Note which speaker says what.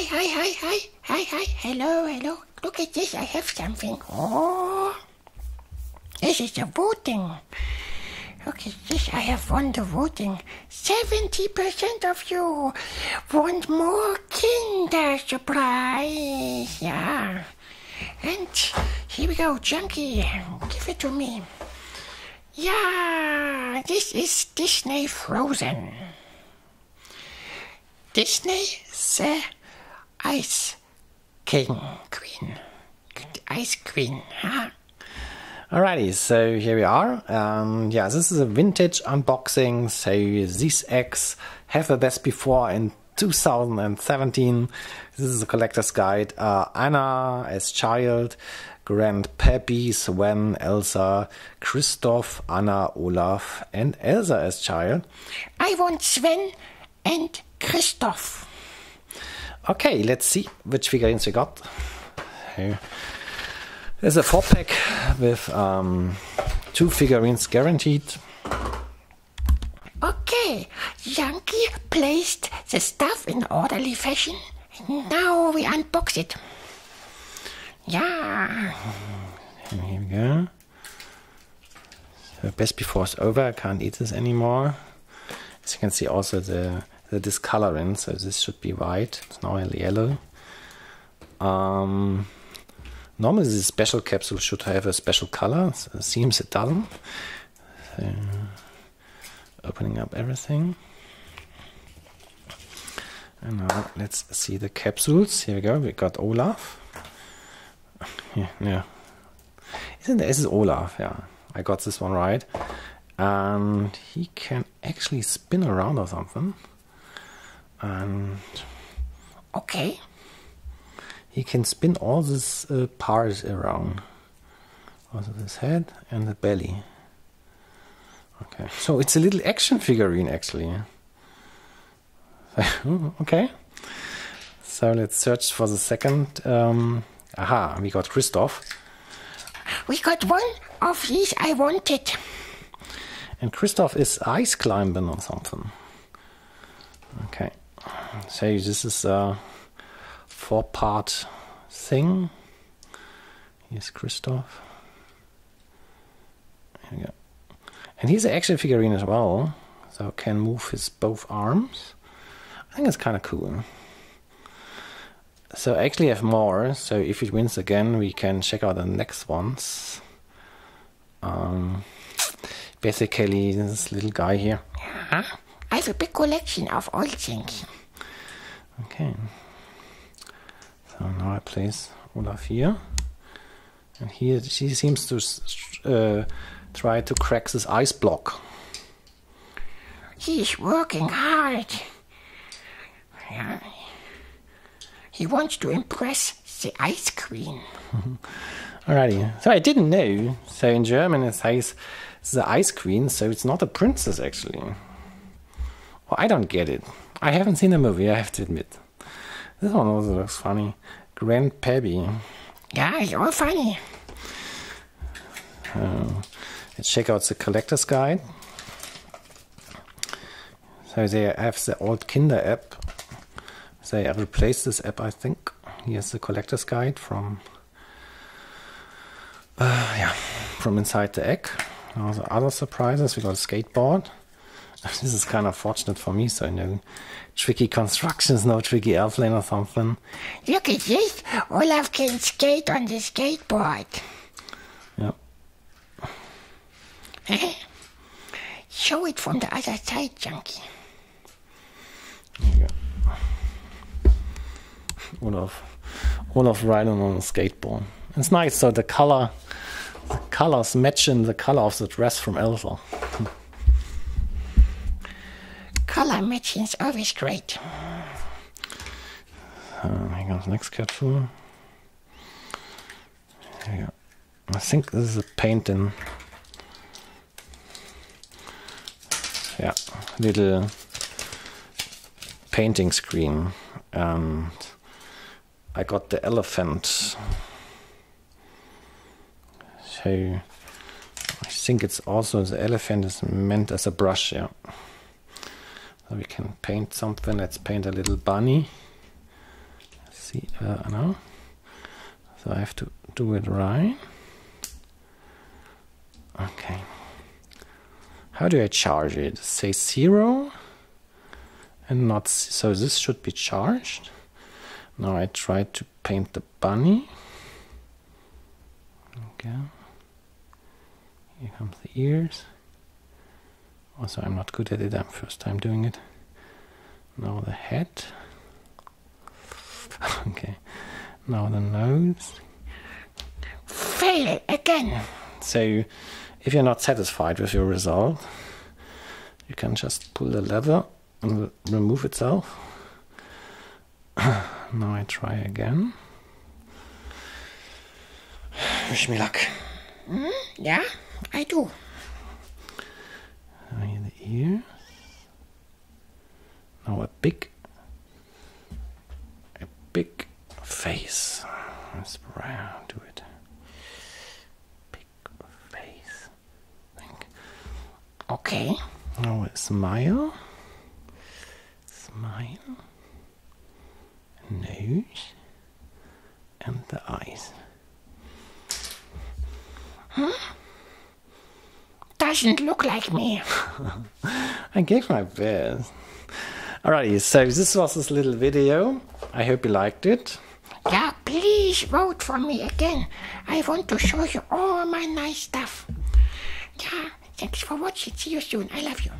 Speaker 1: Hi. Hello. Look at this. I have something. Oh, this is the voting. Look at this. I have won the voting. 70% of you want more Kinder Surprise. Yeah. And here we go, Junkie. Give it to me. Yeah, this is Disney Frozen. Disney the Ice Queen. Ice Queen, huh?
Speaker 2: Alrighty, so here we are. Yeah, this is a vintage unboxing. So these eggs have the best before in 2017. This is a collector's guide. Anna as child, Grand Pabbie, Sven, Elsa, Kristoff, Anna, Olaf, and Elsa as child.
Speaker 1: I want Sven and Kristoff.
Speaker 2: Okay, let's see which figurines we got. Here. There's a 4-pack with 2 figurines guaranteed.
Speaker 1: Okay, Junkie placed the stuff in orderly fashion. Now we unbox it. Yeah.
Speaker 2: And here we go. So best before is over. I can't eat this anymore. As you can see, also the discoloring. So this should be white. It's now yellow. Normally, this special capsule should have a special color. So it seems it doesn't. So, opening up everything. And now let's see the capsules. Here we go. We got Olaf. Yeah. This is Olaf, yeah. I got this one right. And he can actually spin around or something. And
Speaker 1: okay.
Speaker 2: He can spin all this parts around. Also this head and the belly. Okay, so it's a little action figurine actually. Okay. So let's search for the second. Aha, we got Kristoff.
Speaker 1: We got one of these I wanted.
Speaker 2: And Kristoff is ice climbing or something. Okay. So this is a 4-part thing. Here's Kristoff. Here we go. And he's an action figurine as well. So can move his both arms. I think it's kind of cool. So I actually have more. So if it wins again, we can check out the next ones. Basically, this little guy here.
Speaker 1: Yeah, I have a big collection of all things.
Speaker 2: Okay. So now I place Olaf here. And here she seems to try to crack this ice block.
Speaker 1: He's working hard. Yeah. He wants to impress the Ice Queen.
Speaker 2: Alrighty. So I didn't know. So in German it says the Ice Queen, so it's not a princess actually. Well, I don't get it. I haven't seen the movie, I have to admit. This one also looks funny. Grand Pabbie.
Speaker 1: Yeah, it's all funny.
Speaker 2: Let's check out the collector's guide. So they have the old Kinder app. They replaced this app, I think. Here's the collector's guide from inside the egg. Also other surprises. We got a skateboard. This is kind of fortunate for me, so no tricky constructions, no tricky airplane or something.
Speaker 1: Look at this. Olaf can skate on the skateboard.
Speaker 2: Yep.
Speaker 1: Show it from the other side, Junkie.
Speaker 2: Here you go. Olaf riding on a skateboard. It's nice, so the colors matching the color of the dress from Elsa.
Speaker 1: Color matching is always great.
Speaker 2: Here goes the next capsule. Here you go. I think this is a painting. Yeah, little painting screen. And I got the elephant. So I think it's also the elephant is meant as a brush, yeah. So we can paint something. Let's paint a little bunny. see, no. So I have to do it right. Okay. How do I charge it? Say 0 and not, so this should be charged. Now I try to paint the bunny. Okay. Here comes the ears. Also, I'm not good at it. I'm first time doing it. Now the head. Okay. Now the nose.
Speaker 1: Fail again.
Speaker 2: So, if you're not satisfied with your result, you can just pull the lever and remove itself. Now I try again. Wish me luck.
Speaker 1: Yeah, I do.
Speaker 2: Here the ears. Now a big face. Let's do it. Big face. Think.
Speaker 1: Okay.
Speaker 2: Now a smile. Smile. Nose. And the eyes.
Speaker 1: Doesn't look like me.
Speaker 2: I gave my best. Alrighty, so this was this little video. I hope you liked it.
Speaker 1: Yeah, please vote for me again. I want to show you all my nice stuff. Yeah, thanks for watching. See you soon. I love you.